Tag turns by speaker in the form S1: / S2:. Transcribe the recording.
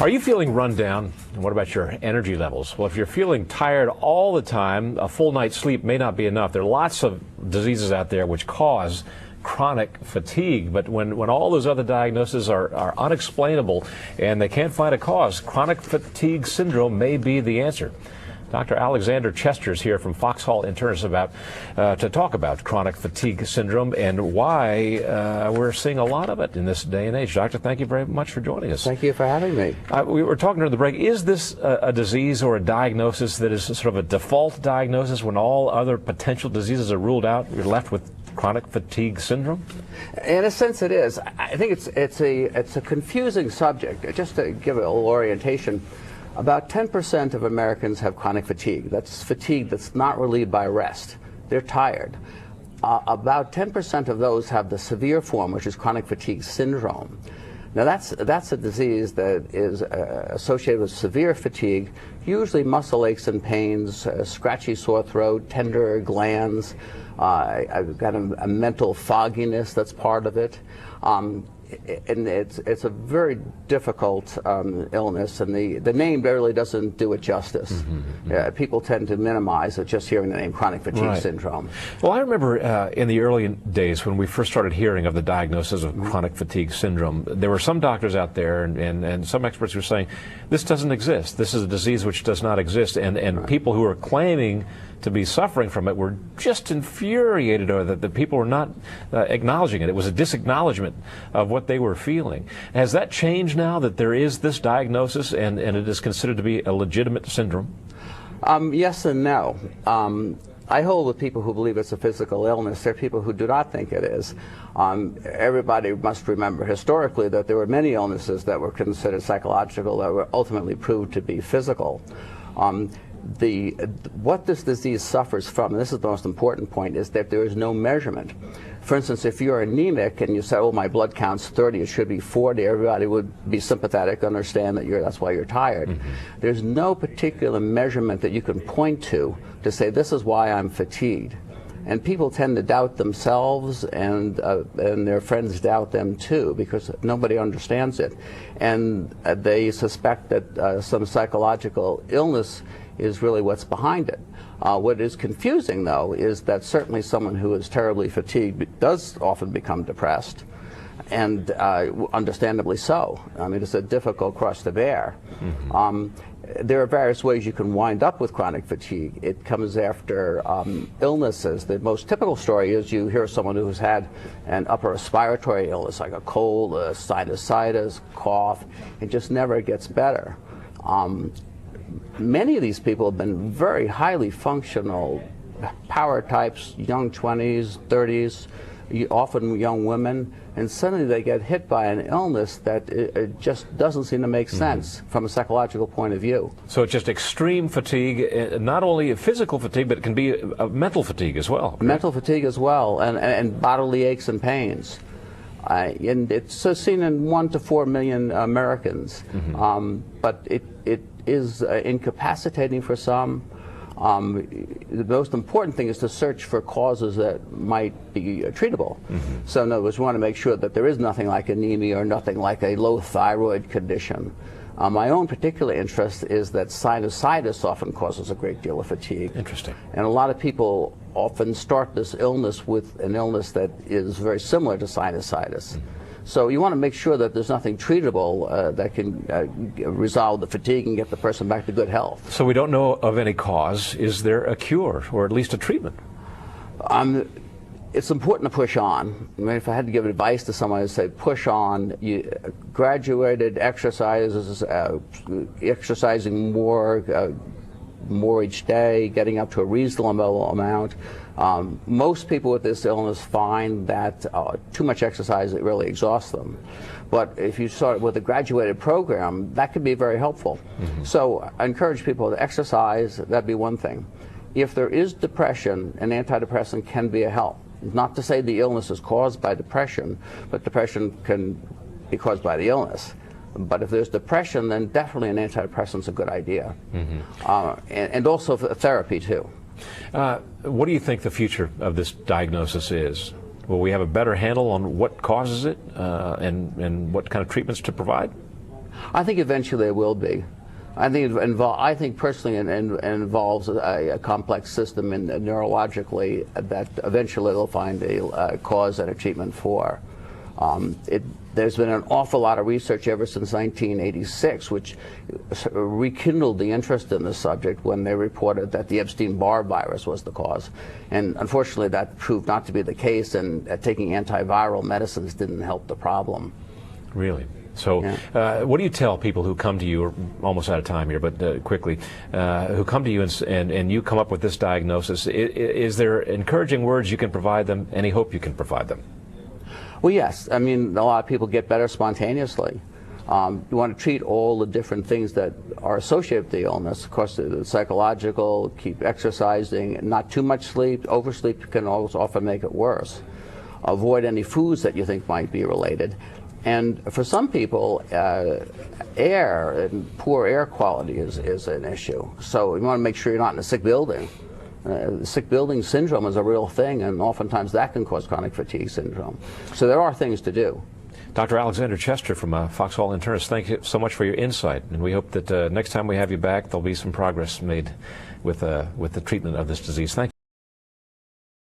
S1: Are you feeling run down? And what about your energy levels? Well, if you're feeling tired all the time, a full night's sleep may not be enough. There are lots of diseases out there which cause chronic fatigue, but when all those other diagnoses are unexplainable and they can't find a cause, chronic fatigue syndrome may be the answer. Dr. Alexander Chester is here from Foxhall Internists to talk about chronic fatigue syndrome and why we're seeing a lot of it in this day and age. Doctor, thank you very much for joining us.
S2: Thank you for having me.
S1: We were talking during the break. Is this a disease or a diagnosis that is sort of a default diagnosis when all other potential diseases are ruled out? You're left with chronic fatigue syndrome?
S2: In a sense, it is. I think it's a confusing subject. Just to give it a little orientation, about 10% of Americans have chronic fatigue. That's fatigue that's not relieved by rest. They're tired. About 10% of those have the severe form, which is chronic fatigue syndrome. Now that's a disease that is associated with severe fatigue, usually muscle aches and pains, scratchy sore throat, tender glands. I've got a mental fogginess that's part of it. And it's a very difficult illness, and the name barely doesn't do it justice. People tend to minimize it just hearing the name chronic fatigue syndrome.
S1: Well, I remember in the early days when we first started hearing of the diagnosis of chronic fatigue syndrome, there were some doctors out there and some experts were saying, this doesn't exist. This is a disease which does not exist, and people who were claiming to be suffering from it were just infuriated, or that the people were not acknowledging it. It was a disacknowledgement of what they were feeling. Has that changed now that there is this diagnosis and it is considered to be a legitimate syndrome?
S2: Yes and no. I hold with people who believe it's a physical illness. There are people who do not think it is. Everybody must remember historically that there were many illnesses that were considered psychological that were ultimately proved to be physical. What this disease suffers from, and this is the most important point, is that there is no measurement. For instance, if you're anemic and you say, oh, my blood count's 30, it should be 40, everybody would be sympathetic, understand that that's why you're tired. There's no particular measurement that you can point to say, this is why I'm fatigued. And people tend to doubt themselves, and their friends doubt them too, because nobody understands it. And they suspect that some psychological illness is really what's behind it. What is confusing, though, is that certainly someone who is terribly fatigued does often become depressed, and understandably so. I mean, it's a difficult cross to bear. There are various ways you can wind up with chronic fatigue. It comes after illnesses. The most typical story is you hear someone who's had an upper respiratory illness, like a cold, sinusitis, cough. It just never gets better. Many of these people have been very highly functional power types, young 20s, 30s, often young women, and suddenly they get hit by an illness that it just doesn't seem to make sense from a psychological point of view. So
S1: it's just extreme fatigue, not only physical fatigue, but it can be mental fatigue as well.
S2: Mental fatigue as well, and bodily aches and pains. And it's seen in 1 to 4 million Americans, but it is incapacitating for some. The most important thing is to search for causes that might be treatable. So in other words, we want to make sure that there is nothing like anemia or nothing like a low thyroid condition. My own particular interest is that sinusitis often causes a great deal of fatigue.
S1: Interesting.
S2: And a lot of people often start this illness with an illness that is very similar to sinusitis. So you want to make sure that there's nothing treatable that can resolve the fatigue and get the person back to good health.
S1: So we don't know of any cause. Is there a cure, or at least a treatment?
S2: It's important to push on. I mean, if I had to give advice to someone, I'd say push on. Graduated exercises, exercising more each day, getting up to a reasonable amount. Most people with this illness find that too much exercise, it really exhausts them. But if you start with a graduated program, that could be very helpful. So I encourage people to exercise. That'd be one thing. If there is depression, an antidepressant can be a help. Not to say the illness is caused by depression, but depression can be caused by the illness. But if there's depression, then definitely an antidepressant is a good idea. And also therapy, too.
S1: What do you think the future of this diagnosis is? Will we have a better handle on what causes it and what kind of treatments to provide?
S2: I think eventually it will be. I think personally it involves a complex system neurologically that eventually they'll find a cause and a treatment for. There's been an awful lot of research ever since 1986, which rekindled the interest in the subject when they reported that the Epstein-Barr virus was the cause. And unfortunately, that proved not to be the case, and taking antiviral medicines didn't help the problem.
S1: Really? So what do you tell people who come to you, we're almost out of time here, but quickly, who come to you and you come up with this diagnosis? Is there encouraging words you can provide them, any hope you can provide them?
S2: Well, yes. I mean, a lot of people get better spontaneously. You want to treat all the different things that are associated with the illness. Of course, the psychological, keep exercising, not too much sleep. Oversleep can always often make it worse. Avoid any foods that you think might be related. And for some people, air and poor air quality is an issue. So you want to make sure you're not in a sick building. Sick building syndrome is a real thing, and oftentimes that can cause chronic fatigue syndrome. So there are things to do.
S1: Dr. Alexander Chester from Foxhall Internists, thank you so much for your insight, and we hope that next time we have you back, there'll be some progress made with the treatment of this disease. Thank you.